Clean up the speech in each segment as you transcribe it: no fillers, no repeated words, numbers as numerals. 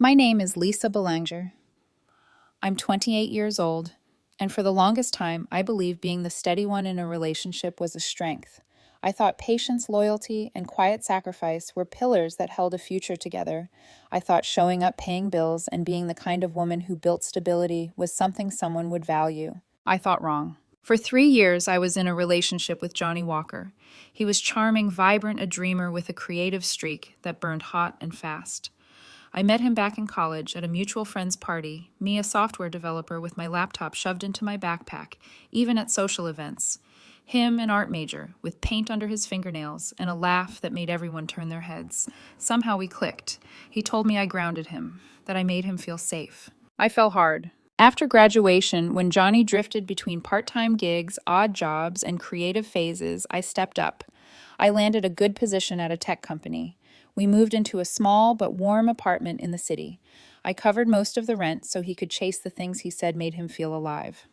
My name is Lisa Belanger. I'm 28 years old, and for the longest time, I believed being the steady one in a relationship was a strength. I thought patience, loyalty, and quiet sacrifice were pillars that held a future together. I thought showing up, paying bills, and being the kind of woman who built stability was something someone would value. I thought wrong. For 3 years, I was in a relationship with Johnny Walker. He was charming, vibrant, a dreamer with a creative streak that burned hot and fast. I met him back in college at a mutual friend's party, me a software developer with my laptop shoved into my backpack, even at social events. Him an art major, with paint under his fingernails and a laugh that made everyone turn their heads. Somehow we clicked. He told me I grounded him, that I made him feel safe. I fell hard. After graduation, when Johnny drifted between part-time gigs, odd jobs, and creative phases, I stepped up. I landed a good position at a tech company. We moved into a small but warm apartment in the city. I covered most of the rent so he could chase the things he said made him feel alive.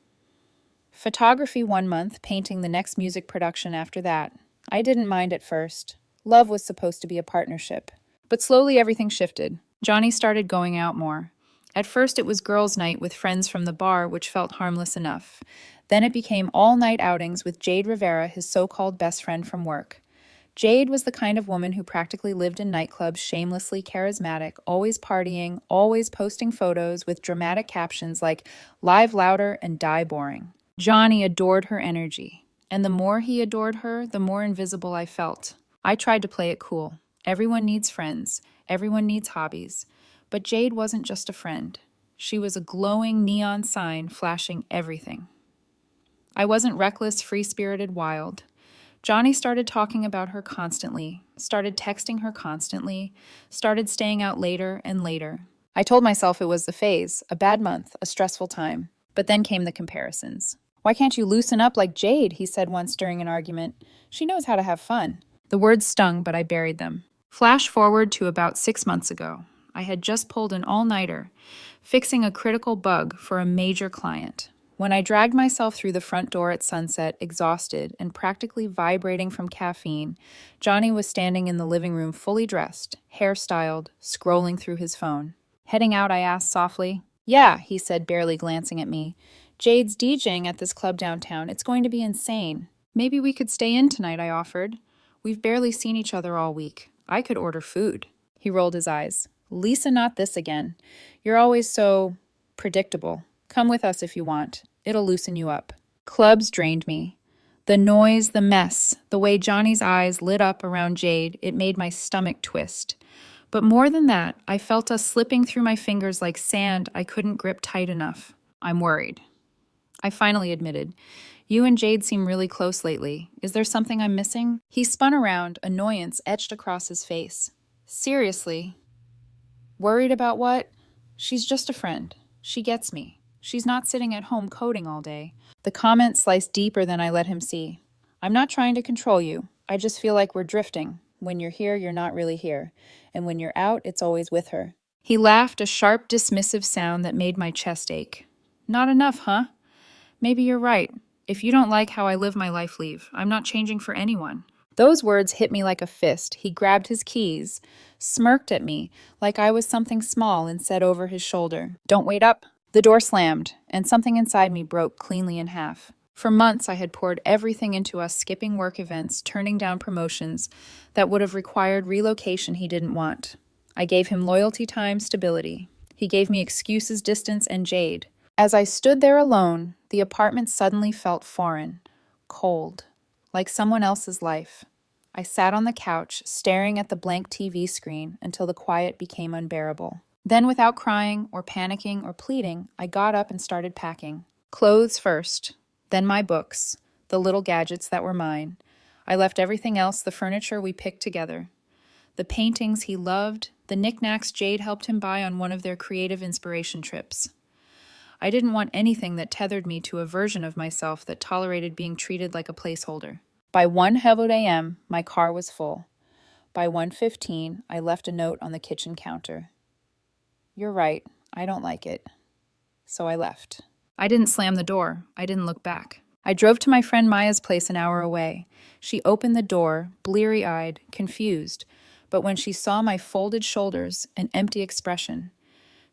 Photography 1 month, painting the next music production after that. I didn't mind at first. Love was supposed to be a partnership. But slowly everything shifted. Johnny started going out more. At first it was girls' night with friends from the bar, which felt harmless enough. Then it became all-night outings with Jade Rivera, his so-called best friend from work. Jade was the kind of woman who practically lived in nightclubs, shamelessly charismatic, always partying, always posting photos with dramatic captions like "live louder and die boring." Johnny adored her energy, and the more he adored her, the more invisible I felt. I tried to play it cool. Everyone needs friends, everyone needs hobbies. But Jade wasn't just a friend. She was a glowing neon sign flashing everything. I wasn't reckless, free-spirited, wild. Johnny started talking about her constantly, started texting her constantly, started staying out later and later. I told myself it was a phase, a bad month, a stressful time. But then came the comparisons. "Why can't you loosen up like Jade?" he said once during an argument. "She knows how to have fun." The words stung, but I buried them. Flash forward to about 6 months ago. I had just pulled an all-nighter, fixing a critical bug for a major client. When I dragged myself through the front door at sunset, exhausted and practically vibrating from caffeine, Johnny was standing in the living room fully dressed, hair styled, scrolling through his phone. Heading out, I asked softly. "Yeah," he said, barely glancing at me. "Jade's DJing at this club downtown. It's going to be insane." "Maybe we could stay in tonight," I offered. "We've barely seen each other all week. I could order food." He rolled his eyes. "Lisa, not this again. You're always so predictable. Come with us if you want. It'll loosen you up." Clubs drained me. The noise, the mess, the way Johnny's eyes lit up around Jade, it made my stomach twist. But more than that, I felt us slipping through my fingers like sand I couldn't grip tight enough. "I'm worried." I finally admitted. "You and Jade seem really close lately. Is there something I'm missing?" He spun around, annoyance etched across his face. "Seriously? Worried about what? She's just a friend. She gets me. She's not sitting at home coding all day." The comment sliced deeper than I let him see. "I'm not trying to control you. I just feel like we're drifting. When you're here, you're not really here. And when you're out, it's always with her." He laughed, a sharp, dismissive sound that made my chest ache. "Not enough, huh? Maybe you're right. If you don't like how I live my life, leave. I'm not changing for anyone." Those words hit me like a fist. He grabbed his keys, smirked at me like I was something small, and said over his shoulder, "Don't wait up." The door slammed, and something inside me broke cleanly in half. For months, I had poured everything into us skipping work events, turning down promotions that would have required relocation he didn't want. I gave him loyalty, time, stability. He gave me excuses, distance, and Jade. As I stood there alone, the apartment suddenly felt foreign, cold, like someone else's life. I sat on the couch, staring at the blank TV screen until the quiet became unbearable. Then, without crying or panicking or pleading, I got up and started packing. Clothes first, then my books, the little gadgets that were mine. I left everything else, the furniture we picked together. The paintings he loved, the knickknacks Jade helped him buy on one of their creative inspiration trips. I didn't want anything that tethered me to a version of myself that tolerated being treated like a placeholder. By 1:00 a.m., my car was full. By 1:15, I left a note on the kitchen counter. "You're right, I don't like it." So I left. I didn't slam the door. I didn't look back. I drove to my friend Maya's place an hour away. She opened the door, bleary-eyed, confused, but when she saw my folded shoulders and empty expression,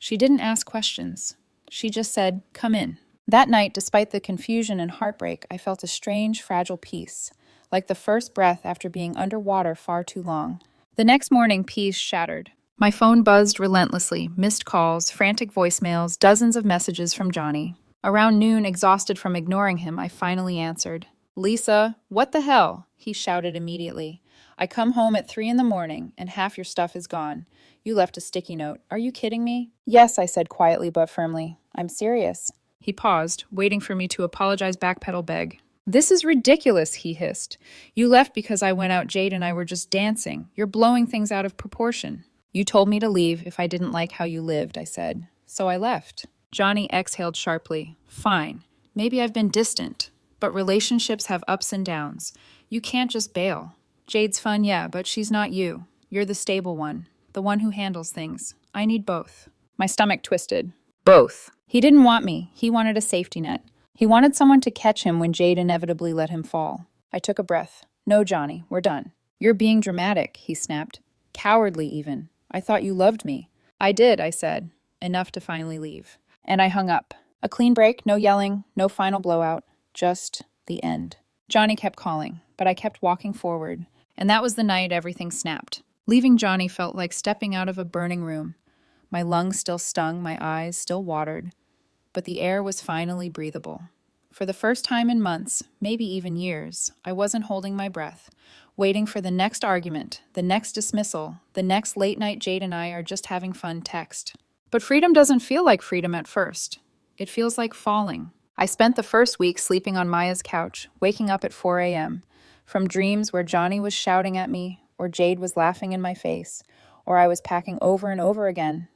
She didn't ask questions. She just said, "Come in." That night, despite the confusion and heartbreak, I felt a strange, fragile peace, like the first breath after being underwater far too long. The next morning, peace shattered. My phone buzzed relentlessly, missed calls, frantic voicemails, dozens of messages from Johnny. Around noon, exhausted from ignoring him, I finally answered. "Lisa, what the hell?" he shouted immediately. "I come home at 3 in the morning, and half your stuff is gone. You left a sticky note. Are you kidding me?" "Yes," I said quietly but firmly. "I'm serious." He paused, waiting for me to apologize, backpedal, beg. "This is ridiculous," he hissed. "You left because I went out. Jade and I were just dancing. You're blowing things out of proportion." "You told me to leave if I didn't like how you lived," I said. "So I left." Johnny exhaled sharply. "Fine. Maybe I've been distant. But relationships have ups and downs. You can't just bail. Jade's fun, yeah, but she's not you. You're the stable one, the one who handles things. I need both." My stomach twisted. Both. He didn't want me. He wanted a safety net. He wanted someone to catch him when Jade inevitably let him fall. I took a breath. "No, Johnny, we're done." "You're being dramatic," he snapped. "Cowardly, even. I thought you loved me." "I did," I said. Enough to finally leave. And I hung up. A clean break, no yelling, no final blowout. Just the end. Johnny kept calling, but I kept walking forward. And that was the night everything snapped. Leaving Johnny felt like stepping out of a burning room. My lungs still stung, my eyes still watered, but the air was finally breathable. For the first time in months, maybe even years, I wasn't holding my breath, waiting for the next argument, the next dismissal, the next late night Jade and I are just having fun text. But freedom doesn't feel like freedom at first. It feels like falling. I spent the first week sleeping on Maya's couch, waking up at 4 a.m., from dreams where Johnny was shouting at me, or Jade was laughing in my face, or I was packing over and over again.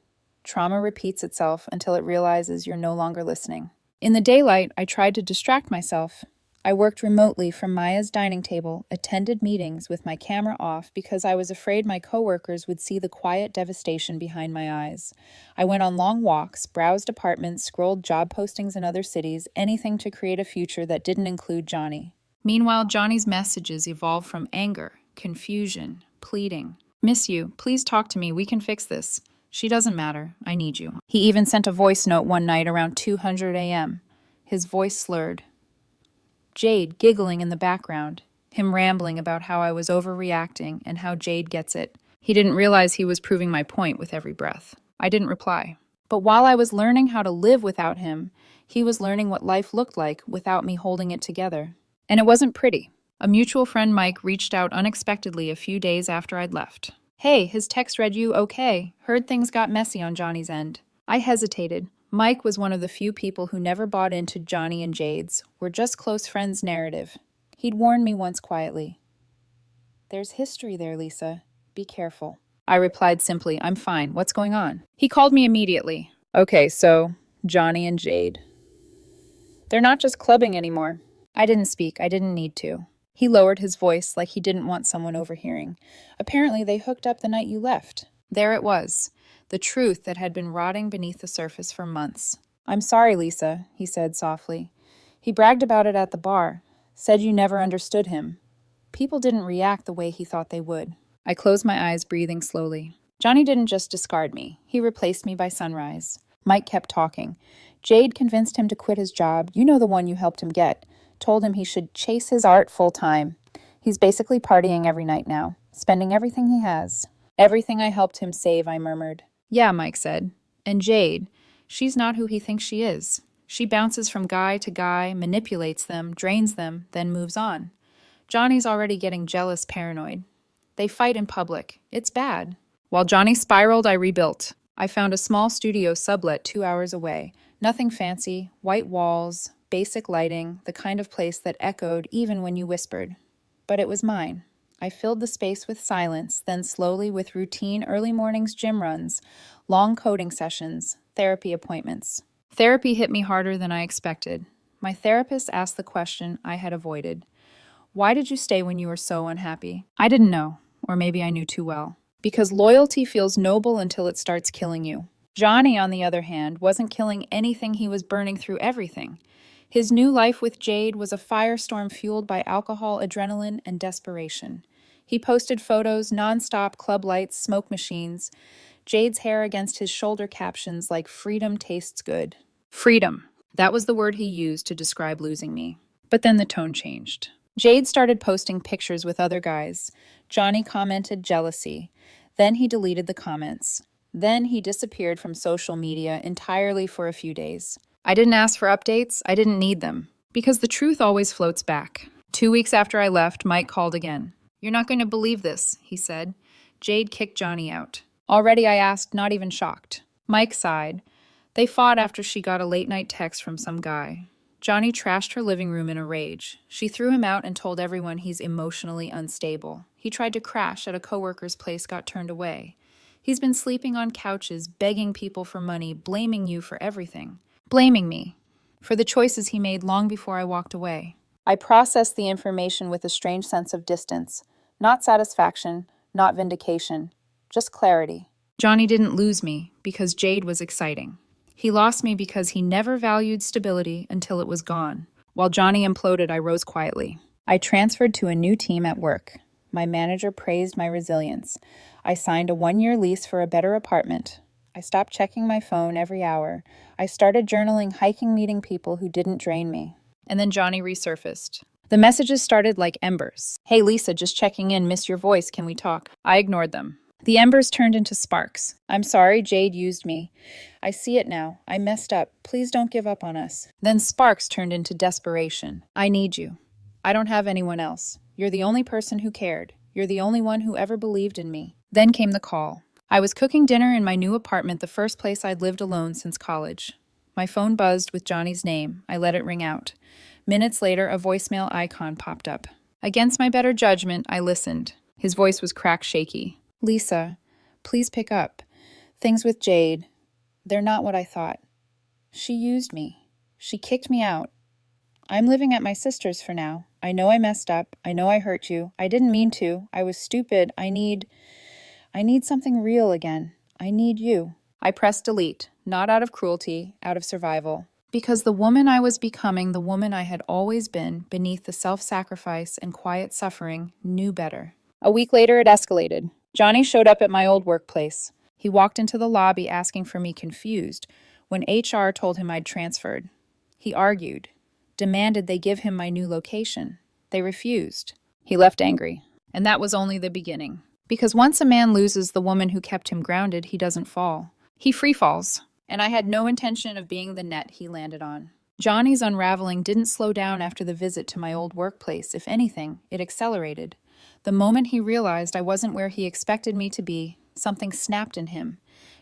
Trauma repeats itself until it realizes you're no longer listening. In the daylight, I tried to distract myself. I worked remotely from Maya's dining table, attended meetings with my camera off because I was afraid my coworkers would see the quiet devastation behind my eyes. I went on long walks, browsed apartments, scrolled job postings in other cities, anything to create a future that didn't include Johnny. Meanwhile, Johnny's messages evolved from anger, confusion, pleading. "Miss you. Please talk to me. We can fix this. She doesn't matter. I need you." He even sent a voice note one night around 200 a.m. His voice slurred. Jade giggling in the background, him rambling about how I was overreacting and how Jade gets it. He didn't realize he was proving my point with every breath. I didn't reply. But while I was learning how to live without him, he was learning what life looked like without me holding it together. And it wasn't pretty. A mutual friend, Mike, reached out unexpectedly a few days after I'd left. "Hey, his text read you okay. Heard things got messy on Johnny's end." I hesitated. Mike was one of the few people who never bought into Johnny and Jade's "we're just close friends" narrative. He'd warned me once quietly. "There's history there, Lisa. Be careful." I replied simply, "I'm fine. What's going on?" He called me immediately. "Okay, so Johnny and Jade. They're not just clubbing anymore." I didn't speak. I didn't need to. He lowered his voice like he didn't want someone overhearing. "Apparently they hooked up the night you left." There it was. The truth that had been rotting beneath the surface for months. "I'm sorry, Lisa," he said softly. "He bragged about it at the bar, said you never understood him. People didn't react the way he thought they would." I closed my eyes, breathing slowly. Johnny didn't just discard me. He replaced me by sunrise. Mike kept talking. Jade convinced him to quit his job. You know, the one you helped him get. Told him he should chase his art full time. He's basically partying every night now, spending everything he has. "Everything I helped him save," I murmured. "Yeah," Mike said. "And Jade, she's not who he thinks she is. She bounces from guy to guy, manipulates them, drains them, then moves on. Johnny's already getting jealous, paranoid. They fight in public. It's bad." While Johnny spiraled, I rebuilt. I found a small studio sublet 2 hours away. Nothing fancy, white walls, basic lighting, the kind of place that echoed even when you whispered. But it was mine. I filled the space with silence, then slowly with routine early mornings gym runs, long coding sessions, therapy appointments. Therapy hit me harder than I expected. My therapist asked the question I had avoided. "Why did you stay when you were so unhappy?" I didn't know, or maybe I knew too well. Because loyalty feels noble until it starts killing you. Johnny, on the other hand, wasn't killing anything. He was burning through everything. His new life with Jade was a firestorm fueled by alcohol, adrenaline, and desperation. He posted photos, nonstop club lights, smoke machines. Jade's hair against his shoulder captions like "Freedom tastes good." Freedom. That was the word he used to describe losing me. But then the tone changed. Jade started posting pictures with other guys. Johnny commented jealousy. Then he deleted the comments. Then he disappeared from social media entirely for a few days. I didn't ask for updates. I didn't need them. Because the truth always floats back. 2 weeks after I left, Mike called again. "You're not going to believe this," he said. Jade kicked Johnny out. Already, I asked, not even shocked. Mike sighed. They fought after she got a late-night text from some guy. Johnny trashed her living room in a rage. She threw him out and told everyone he's emotionally unstable. He tried to crash at a coworker's place, got turned away. He's been sleeping on couches, begging people for money, blaming you for everything. Blaming me for the choices he made long before I walked away. I processed the information with a strange sense of distance. Not satisfaction, not vindication, just clarity. Johnny didn't lose me because Jade was exciting. He lost me because he never valued stability until it was gone. While Johnny imploded, I rose quietly. I transferred to a new team at work. My manager praised my resilience. I signed a 1-year lease for a better apartment. I stopped checking my phone every hour. I started journaling, hiking, meeting people who didn't drain me. And then Johnny resurfaced. The messages started like embers. "Hey Lisa, just checking in, miss your voice, can we talk?" I ignored them. The embers turned into sparks. "I'm sorry, Jade used me. I see it now. I messed up. Please don't give up on us." Then sparks turned into desperation. "I need you. I don't have anyone else. You're the only person who cared. You're the only one who ever believed in me." Then came the call. I was cooking dinner in my new apartment, the first place I'd lived alone since college. My phone buzzed with Johnny's name. I let it ring out. Minutes later, a voicemail icon popped up. Against my better judgment, I listened. His voice was cracked, shaky. "Lisa, please pick up. Things with Jade, they're not what I thought. She used me. She kicked me out. I'm living at my sister's for now. I know I messed up. I know I hurt you. I didn't mean to. I was stupid. I need something real again. I need you." I pressed delete, not out of cruelty, out of survival. Because the woman I was becoming, the woman I had always been, beneath the self-sacrifice and quiet suffering, knew better. A week later, it escalated. Johnny showed up at my old workplace. He walked into the lobby asking for me, confused, when HR told him I'd transferred. He argued, demanded they give him my new location. They refused. He left angry. And that was only the beginning. Because once a man loses the woman who kept him grounded, he doesn't fall. He free falls. And I had no intention of being the net he landed on. Johnny's unraveling didn't slow down after the visit to my old workplace. If anything, it accelerated. The moment he realized I wasn't where he expected me to be, something snapped in him.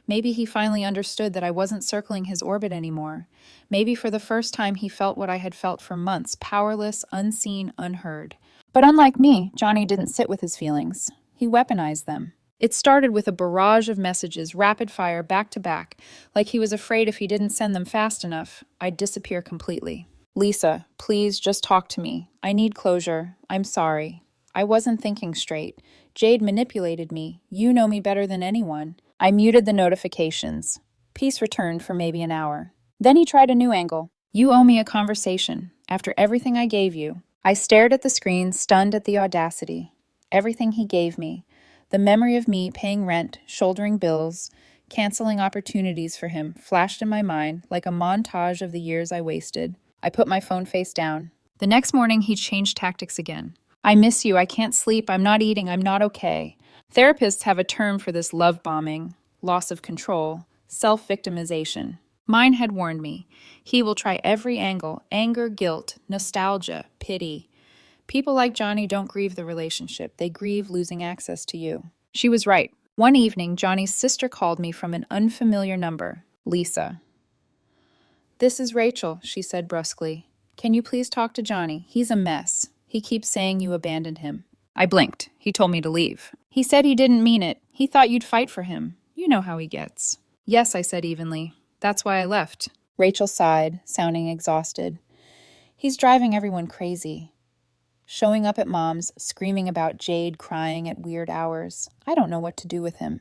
Maybe he finally understood that I wasn't circling his orbit anymore. Maybe for the first time he felt what I had felt for months, powerless, unseen, unheard. But unlike me, Johnny didn't sit with his feelings. He weaponized them. It started with a barrage of messages, rapid fire, back to back, like he was afraid if he didn't send them fast enough, I'd disappear completely. "Lisa, please just talk to me. I need closure. I'm sorry. I wasn't thinking straight. Jade manipulated me. You know me better than anyone." I muted the notifications. Peace returned for maybe an hour. Then he tried a new angle. "You owe me a conversation. After everything I gave you." I stared at the screen, stunned at the audacity. Everything he gave me. The memory of me paying rent, shouldering bills, canceling opportunities for him flashed in my mind like a montage of the years I wasted. I put my phone face down. The next morning, he changed tactics again. "I miss you. I can't sleep. I'm not eating. I'm not okay." Therapists have a term for this love bombing, loss of control, self-victimization. Mine had warned me. He will try every angle: anger, guilt, nostalgia, pity. People like Johnny don't grieve the relationship. They grieve losing access to you. She was right. One evening, Johnny's sister called me from an unfamiliar number. "Lisa." "This is Rachel," she said brusquely. "Can you please talk to Johnny? He's a mess. He keeps saying you abandoned him." I blinked. He told me to leave. "He said he didn't mean it. He thought you'd fight for him. You know how he gets." "Yes," I said evenly. "That's why I left." Rachel sighed, sounding exhausted. "He's driving everyone crazy. Showing up at Mom's, screaming about Jade, crying at weird hours. I don't know what to do with him."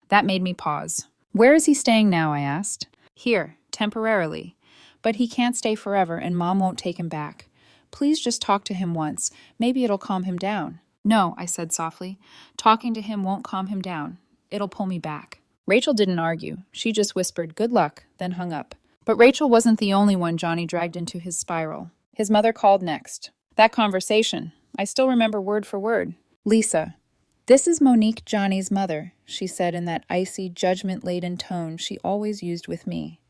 That made me pause. "Where is he staying now?" I asked. "Here, temporarily. But he can't stay forever, and Mom won't take him back. Please just talk to him once. Maybe it'll calm him down." "No," I said softly. "Talking to him won't calm him down. It'll pull me back." Rachel didn't argue. She just whispered, "Good luck," then hung up. But Rachel wasn't the only one Johnny dragged into his spiral. His mother called next. That conversation, I still remember word for word. "Lisa, this is Monique, Johnny's mother," she said in that icy, judgment-laden tone she always used with me.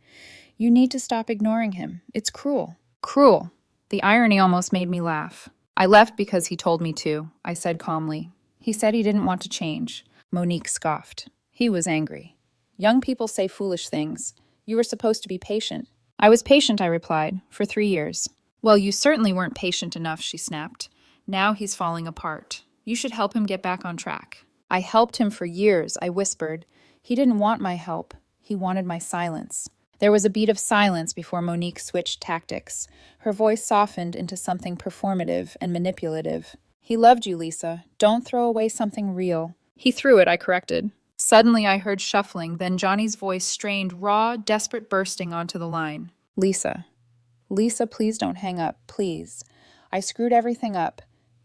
"You need to stop ignoring him. It's cruel." Cruel. The irony almost made me laugh. "I left because he told me to," I said calmly. "He said he didn't want to change." Monique scoffed. He was angry. "Young people say foolish things. You were supposed to be patient." "I was patient," I replied, "for 3 years." "Well, you certainly weren't patient enough," she snapped. "Now he's falling apart. You should help him get back on track." "I helped him for years," I whispered. "He didn't want my help. He wanted my silence." There was a beat of silence before Monique switched tactics. Her voice softened into something performative and manipulative. "He loved you, Lisa. Don't throw away something real." "He threw it," I corrected. Suddenly I heard shuffling, then Johnny's voice strained, raw, desperate bursting onto the line. "Lisa. Lisa, please don't hang up, please. I screwed everything up.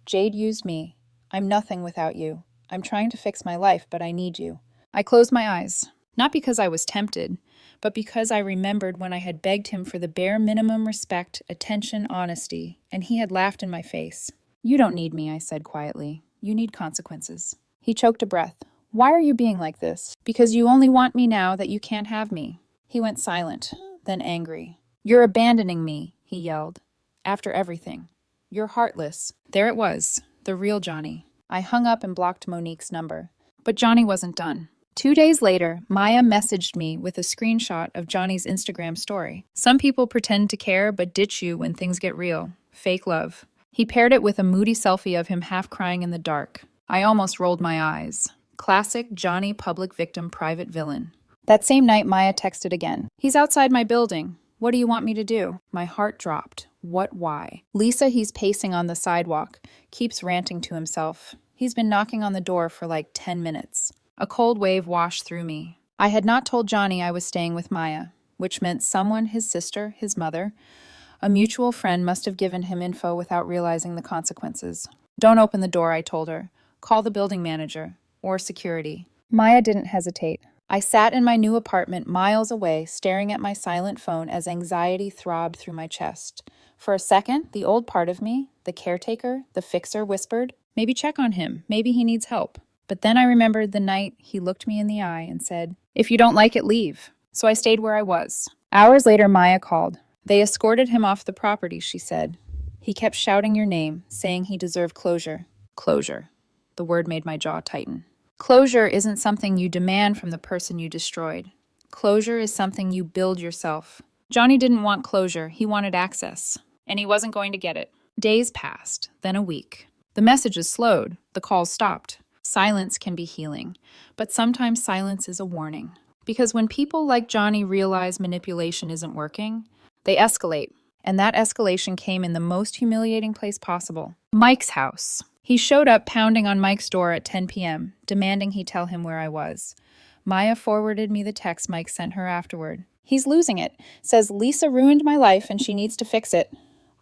Jade used me. I'm nothing without you. I'm trying to fix my life, but I need you." I closed my eyes, not because I was tempted, but because I remembered when I had begged him for the bare minimum respect, attention, honesty, and he had laughed in my face. "You don't need me," I said quietly. "You need consequences." He choked a breath. "Why are you being like this?" "Because you only want me now that you can't have me." He went silent, then angry. "You're abandoning me," he yelled. "After everything. You're heartless." There it was, the real Johnny. I hung up and blocked Monique's number. But Johnny wasn't done. 2 days later, Maya messaged me with a screenshot of Johnny's Instagram story. Some people pretend to care but ditch you when things get real. Fake love. He paired it with a moody selfie of him half crying in the dark. I almost rolled my eyes. Classic Johnny public victim private villain. That same night, Maya texted again. "He's outside my building. What do you want me to do?" My heart dropped. What, why? "Lisa, he's pacing on the sidewalk. Keeps ranting to himself. He's been knocking on the door for like 10 minutes. A cold wave washed through me. I had not told Johnny I was staying with Maya, which meant someone, his sister, his mother, a mutual friend must have given him info without realizing the consequences. "Don't open the door," I told her. "Call the building manager. Or security." Maya didn't hesitate. I sat in my new apartment miles away, staring at my silent phone as anxiety throbbed through my chest. For a second, the old part of me, the caretaker, the fixer, whispered, "Maybe check on him. Maybe he needs help." But then I remembered the night he looked me in the eye and said, "If you don't like it, leave." So I stayed where I was. Hours later, Maya called. "They escorted him off the property," she said. "He kept shouting your name, saying he deserved closure." Closure. The word made my jaw tighten. Closure isn't something you demand from the person you destroyed. Closure is something you build yourself. Johnny didn't want closure, he wanted access. And he wasn't going to get it. Days passed, then a week. The messages slowed, the calls stopped. Silence can be healing, but sometimes silence is a warning. Because when people like Johnny realize manipulation isn't working, they escalate. And that escalation came in the most humiliating place possible. Mike's house. He showed up pounding on Mike's door at 10 p.m., demanding he tell him where I was. Maya forwarded me the text Mike sent her afterward. "He's losing it. Says Lisa ruined my life and she needs to fix it."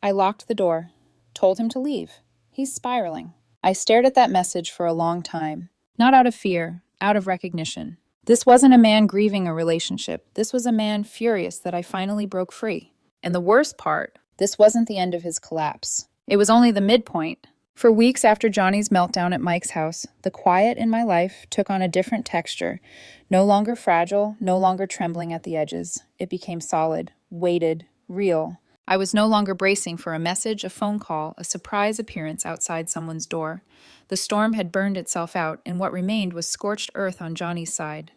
I locked the door. Told him to leave. He's spiraling. I stared at that message for a long time. Not out of fear, out of recognition. This wasn't a man grieving a relationship. This was a man furious that I finally broke free. And the worst part, this wasn't the end of his collapse. It was only the midpoint. For weeks after Johnny's meltdown at Mike's house, the quiet in my life took on a different texture. No longer fragile, no longer trembling at the edges. It became solid, weighted, real. I was no longer bracing for a message, a phone call, a surprise appearance outside someone's door. The storm had burned itself out, and what remained was scorched earth on Johnny's side,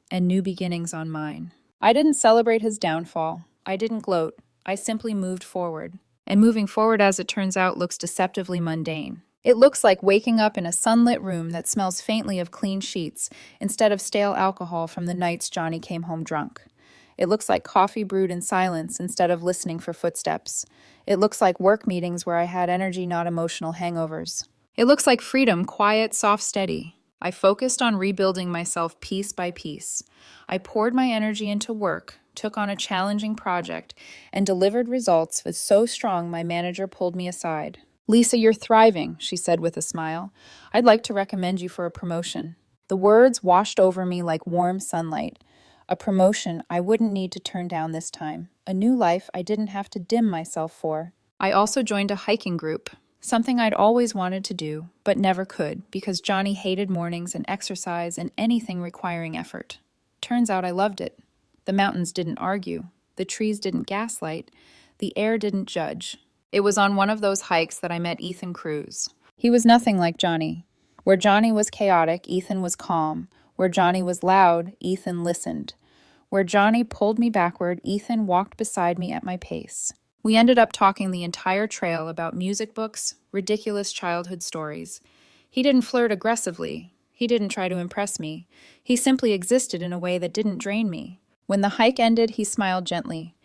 and new beginnings on mine. I didn't celebrate his downfall. I didn't gloat. I simply moved forward. And moving forward, as it turns out, looks deceptively mundane. It looks like waking up in a sunlit room that smells faintly of clean sheets instead of stale alcohol from the nights Johnny came home drunk. It looks like coffee brewed in silence instead of listening for footsteps. It looks like work meetings where I had energy, not emotional hangovers. It looks like freedom, quiet, soft, steady. I focused on rebuilding myself piece by piece. I poured my energy into work, took on a challenging project, and delivered results was so strong my manager pulled me aside. "Lisa, you're thriving," she said with a smile. "I'd like to recommend you for a promotion." The words washed over me like warm sunlight. A promotion I wouldn't need to turn down this time. A new life I didn't have to dim myself for. I also joined a hiking group, something I'd always wanted to do, but never could because Johnny hated mornings and exercise and anything requiring effort. Turns out I loved it. The mountains didn't argue. The trees didn't gaslight. The air didn't judge. It was on one of those hikes that I met Ethan Cruz. He was nothing like Johnny. Where Johnny was chaotic, Ethan was calm. Where Johnny was loud, Ethan listened. Where Johnny pulled me backward, Ethan walked beside me at my pace. We ended up talking the entire trail about music books, ridiculous childhood stories. He didn't flirt aggressively. He didn't try to impress me. He simply existed in a way that didn't drain me. When the hike ended, he smiled gently.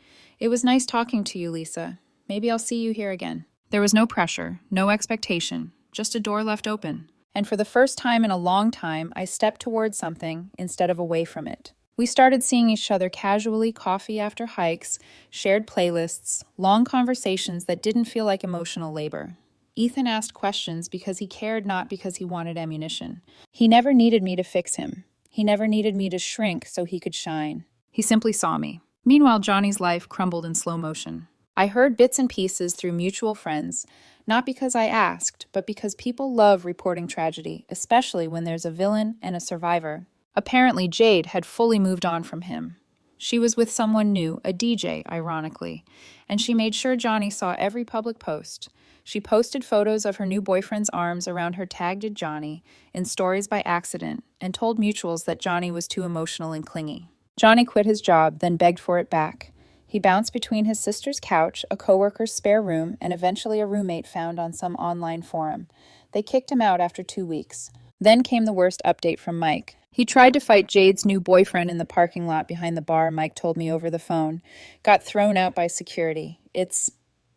"It was nice talking to you, Lisa. Maybe I'll see you here again." There was no pressure, no expectation, just a door left open. And for the first time in a long time, I stepped towards something instead of away from it. We started seeing each other casually, coffee after hikes, shared playlists, long conversations that didn't feel like emotional labor. Ethan asked questions because he cared, not because he wanted ammunition. He never needed me to fix him. He never needed me to shrink so he could shine. He simply saw me. Meanwhile, Johnny's life crumbled in slow motion. I heard bits and pieces through mutual friends, not because I asked, but because people love reporting tragedy, especially when there's a villain and a survivor. Apparently, Jade had fully moved on from him. She was with someone new, a DJ, ironically, and she made sure Johnny saw every public post. She posted photos of her new boyfriend's arms around her tagged Johnny in stories by accident and told mutuals that Johnny was too emotional and clingy. Johnny quit his job, then begged for it back. He bounced between his sister's couch, a coworker's spare room, and eventually a roommate found on some online forum. They kicked him out after 2 weeks. Then came the worst update from Mike. He tried to fight Jade's new boyfriend in the parking lot behind the bar, Mike told me over the phone. Got thrown out by security. It's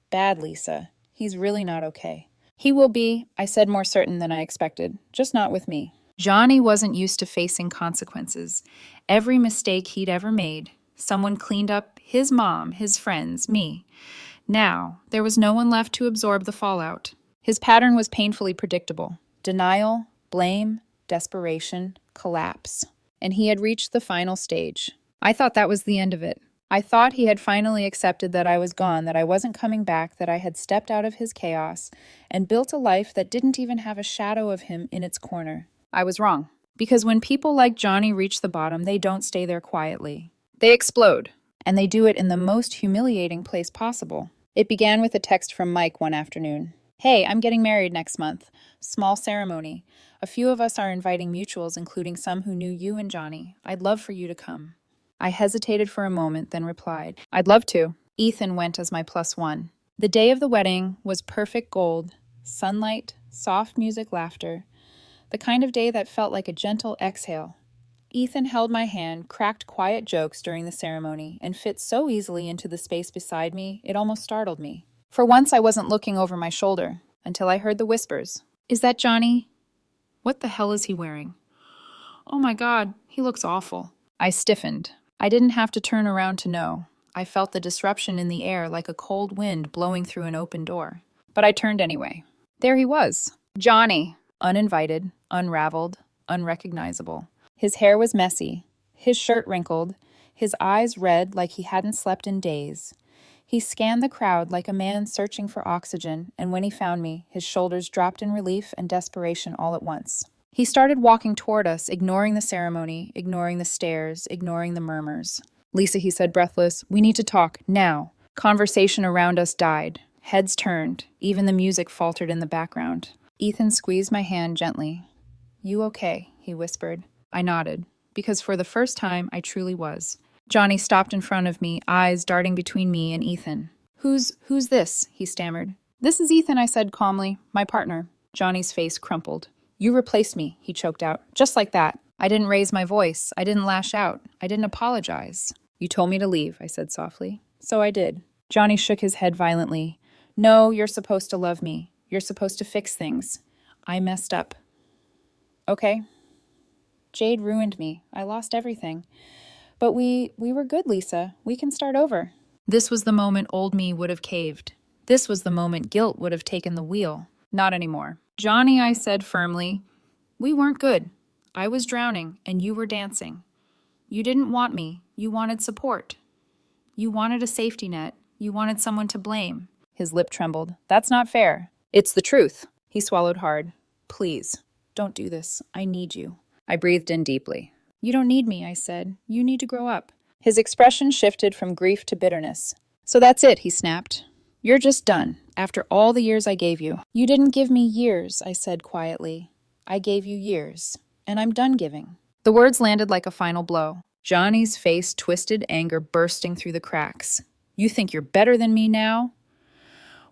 bad, Lisa. He's really not okay. He will be, I said, more certain than I expected. Just not with me. Johnny wasn't used to facing consequences. Every mistake he'd ever made, someone cleaned up: his mom, his friends, me. Now, there was no one left to absorb the fallout. His pattern was painfully predictable. Denial, blame, desperation, collapse. And he had reached the final stage. I thought that was the end of it. I thought he had finally accepted that I was gone, that I wasn't coming back, that I had stepped out of his chaos and built a life that didn't even have a shadow of him in its corner. I was wrong. Because when people like Johnny reach the bottom, they don't stay there quietly. They explode. And they do it in the most humiliating place possible. It began with a text from Mike one afternoon. "Hey, I'm getting married next month. Small ceremony. A few of us are inviting mutuals, including some who knew you and Johnny. I'd love for you to come." I hesitated for a moment, then replied, "I'd love to." Ethan went as my +1. The day of the wedding was perfect gold, sunlight, soft music, laughter. The kind of day that felt like a gentle exhale. Ethan held my hand, cracked quiet jokes during the ceremony, and fit so easily into the space beside me, it almost startled me. For once, I wasn't looking over my shoulder, until I heard the whispers. "Is that Johnny? What the hell is he wearing? Oh my God, he looks awful." I stiffened. I didn't have to turn around to know. I felt the disruption in the air like a cold wind blowing through an open door. But I turned anyway. There he was. Johnny. Uninvited, unraveled, unrecognizable. His hair was messy, his shirt wrinkled, his eyes red like he hadn't slept in days. He scanned the crowd like a man searching for oxygen, and when he found me, his shoulders dropped in relief and desperation all at once. He started walking toward us, ignoring the ceremony, ignoring the stares, ignoring the murmurs. "Lisa," he said, breathless, "we need to talk, now." Conversation around us died. Heads turned. Even the music faltered in the background. Ethan squeezed my hand gently. "You okay?" he whispered. I nodded, because for the first time, I truly was. Johnny stopped in front of me, eyes darting between me and Ethan. Who's this?" he stammered. "This is Ethan," I said calmly. "My partner." Johnny's face crumpled. "You replaced me," he choked out. "Just like that. I didn't raise my voice. I didn't lash out. I didn't apologize." "You told me to leave," I said softly. "So I did." Johnny shook his head violently. "No, you're supposed to love me. You're supposed to fix things. I messed up." "Okay. Jade ruined me. I lost everything. But we were good, Lisa. We can start over." This was the moment old me would have caved. This was the moment guilt would have taken the wheel. "Not anymore." "Johnny," I said firmly, "we weren't good. I was drowning, and you were dancing. You didn't want me. You wanted support. You wanted a safety net. You wanted someone to blame. His lip trembled. That's not fair. It's the truth. He swallowed hard. Please, don't do this. I need you. I breathed in deeply. You don't need me, I said. You need to grow up. His expression shifted from grief to bitterness. So that's it, he snapped. You're just done, after all the years I gave you. You didn't give me years, I said quietly. I gave you years, and I'm done giving. The words landed like a final blow. Johnny's face twisted, anger bursting through the cracks. You think you're better than me now?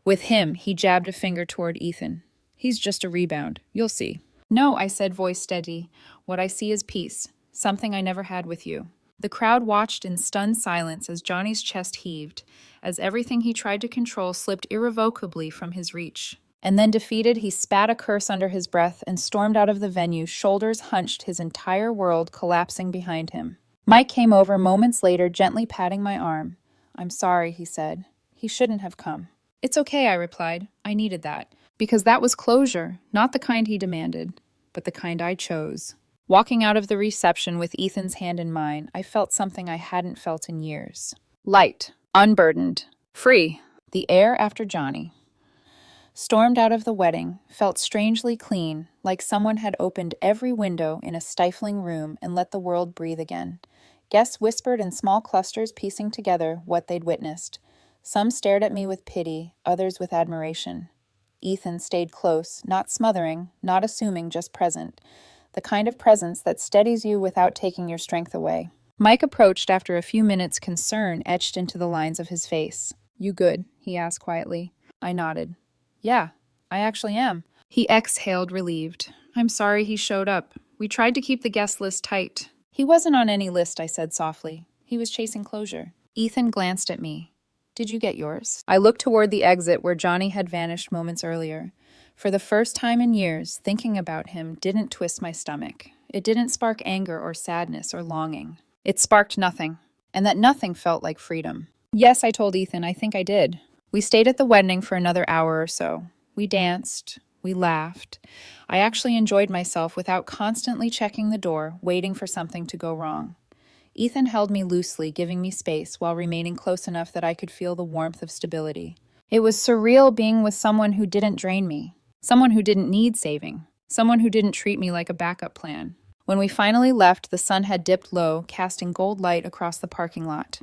With him, he jabbed a finger toward Ethan. He's just a rebound. You'll see. No, I said, voice steady. What I see is peace, something I never had with you. The crowd watched in stunned silence as Johnny's chest heaved, as everything he tried to control slipped irrevocably from his reach. And then defeated, he spat a curse under his breath and stormed out of the venue, shoulders hunched, his entire world collapsing behind him. Mike came over moments later, gently patting my arm. I'm sorry, he said. He shouldn't have come. It's okay, I replied. I needed that. Because that was closure, not the kind he demanded, but the kind I chose. Walking out of the reception with Ethan's hand in mine, I felt something I hadn't felt in years. Light, unburdened, free, the air after Johnny. Stormed out of the wedding, felt strangely clean, like someone had opened every window in a stifling room and let the world breathe again. Guests whispered in small clusters, piecing together what they'd witnessed. Some stared at me with pity, others with admiration. Ethan stayed close, not smothering, not assuming, just present. The kind of presence that steadies you without taking your strength away. Mike approached after a few minutes, concern etched into the lines of his face. You good? He asked quietly. I nodded. Yeah, I actually am. He exhaled, relieved. I'm sorry he showed up. We tried to keep the guest list tight. He wasn't on any list, I said softly. He was chasing closure. Ethan glanced at me. Did you get yours? I looked toward the exit where Johnny had vanished moments earlier. For the first time in years, thinking about him didn't twist my stomach. It didn't spark anger or sadness or longing. It sparked nothing, and that nothing felt like freedom. Yes, I told Ethan, I think I did. We stayed at the wedding for another hour or so. We danced. We laughed. I actually enjoyed myself without constantly checking the door, waiting for something to go wrong. Ethan held me loosely, giving me space while remaining close enough that I could feel the warmth of stability. It was surreal being with someone who didn't drain me. Someone who didn't need saving. Someone who didn't treat me like a backup plan. When we finally left, the sun had dipped low, casting gold light across the parking lot.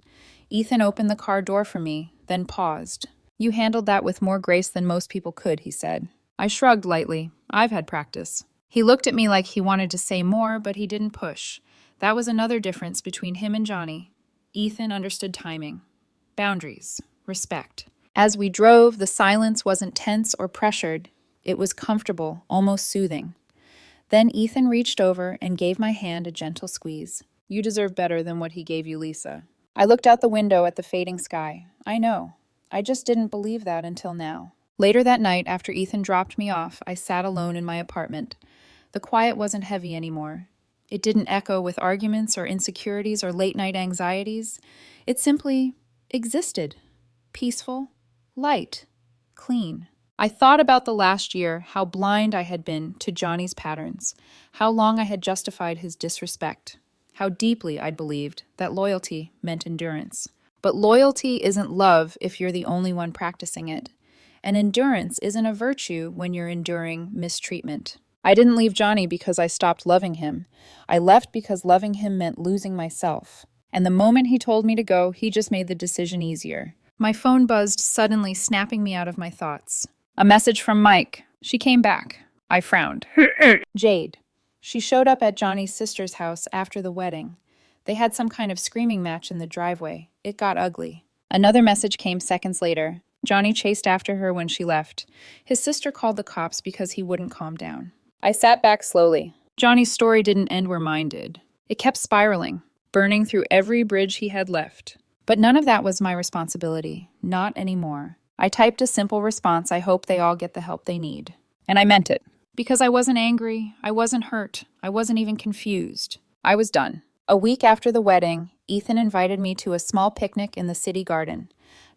Ethan opened the car door for me, then paused. You handled that with more grace than most people could, he said. I shrugged lightly. I've had practice. He looked at me like he wanted to say more, but he didn't push. That was another difference between him and Johnny. Ethan understood timing. Boundaries. Respect. As we drove, the silence wasn't tense or pressured. It was comfortable, almost soothing. Then Ethan reached over and gave my hand a gentle squeeze. You deserve better than what he gave you, Lisa. I looked out the window at the fading sky. I know. I just didn't believe that until now. Later that night, after Ethan dropped me off, I sat alone in my apartment. The quiet wasn't heavy anymore. It didn't echo with arguments or insecurities or late-night anxieties. It simply existed. Peaceful, light, clean. I thought about the last year, how blind I had been to Johnny's patterns, how long I had justified his disrespect, how deeply I'd believed that loyalty meant endurance. But loyalty isn't love if you're the only one practicing it. And endurance isn't a virtue when you're enduring mistreatment. I didn't leave Johnny because I stopped loving him. I left because loving him meant losing myself. And the moment he told me to go, he just made the decision easier. My phone buzzed, suddenly snapping me out of my thoughts. A message from Mike. She came back. I frowned. Jade. She showed up at Johnny's sister's house after the wedding. They had some kind of screaming match in the driveway. It got ugly. Another message came seconds later. Johnny chased after her when she left. His sister called the cops because he wouldn't calm down. I sat back slowly. Johnny's story didn't end where mine did. It kept spiraling, burning through every bridge he had left. But none of that was my responsibility. Not anymore. I typed a simple response. I hope they all get the help they need. And I meant it. Because I wasn't angry. I wasn't hurt. I wasn't even confused. I was done. A week after the wedding, Ethan invited me to a small picnic in the city garden.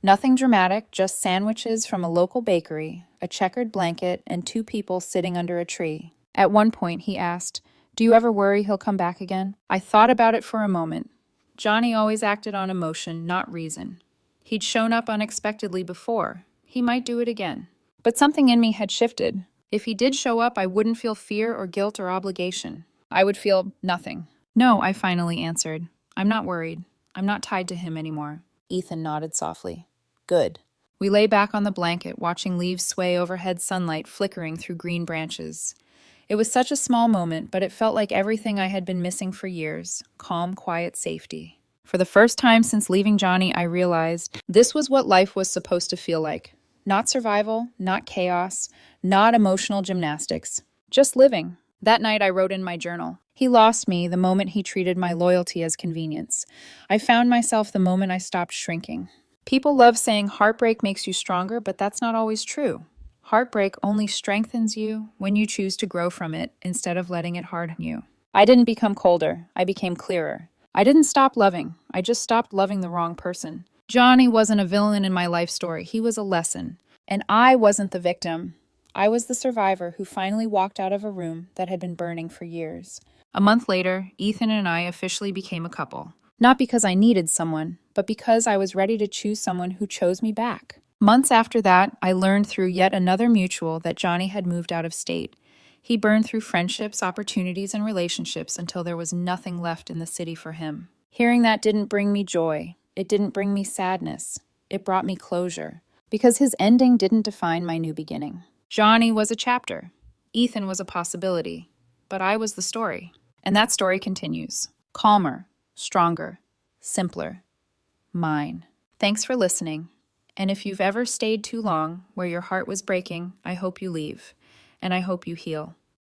Nothing dramatic, just sandwiches from a local bakery, a checkered blanket, and 2 people sitting under a tree. At one point, he asked, Do you ever worry he'll come back again? I thought about it for a moment. Johnny always acted on emotion, not reason. He'd shown up unexpectedly before. He might do it again. But something in me had shifted. If he did show up, I wouldn't feel fear or guilt or obligation. I would feel nothing. No, I finally answered. I'm not worried. I'm not tied to him anymore. Ethan nodded softly. Good. We lay back on the blanket, watching leaves sway overhead, sunlight flickering through green branches. It was such a small moment, but it felt like everything I had been missing for years. Calm, quiet safety. For the first time since leaving Johnny, I realized this was what life was supposed to feel like. Not survival, not chaos, not emotional gymnastics. Just living. That night I wrote in my journal. He lost me the moment he treated my loyalty as convenience. I found myself the moment I stopped shrinking. People love saying heartbreak makes you stronger, but that's not always true. Heartbreak only strengthens you when you choose to grow from it instead of letting it harden you. I didn't become colder. I became clearer. I didn't stop loving. I just stopped loving the wrong person. Johnny wasn't a villain in my life story. He was a lesson. And I wasn't the victim. I was the survivor who finally walked out of a room that had been burning for years. A month later, Ethan and I officially became a couple. Not because I needed someone, but because I was ready to choose someone who chose me back. Months after that, I learned through yet another mutual that Johnny had moved out of state. He burned through friendships, opportunities, and relationships until there was nothing left in the city for him. Hearing that didn't bring me joy. It didn't bring me sadness. It brought me closure. Because his ending didn't define my new beginning. Johnny was a chapter. Ethan was a possibility. But I was the story. And that story continues. Calmer, stronger, simpler. Mine. Thanks for listening. And if you've ever stayed too long where your heart was breaking, I hope you leave. And I hope you heal.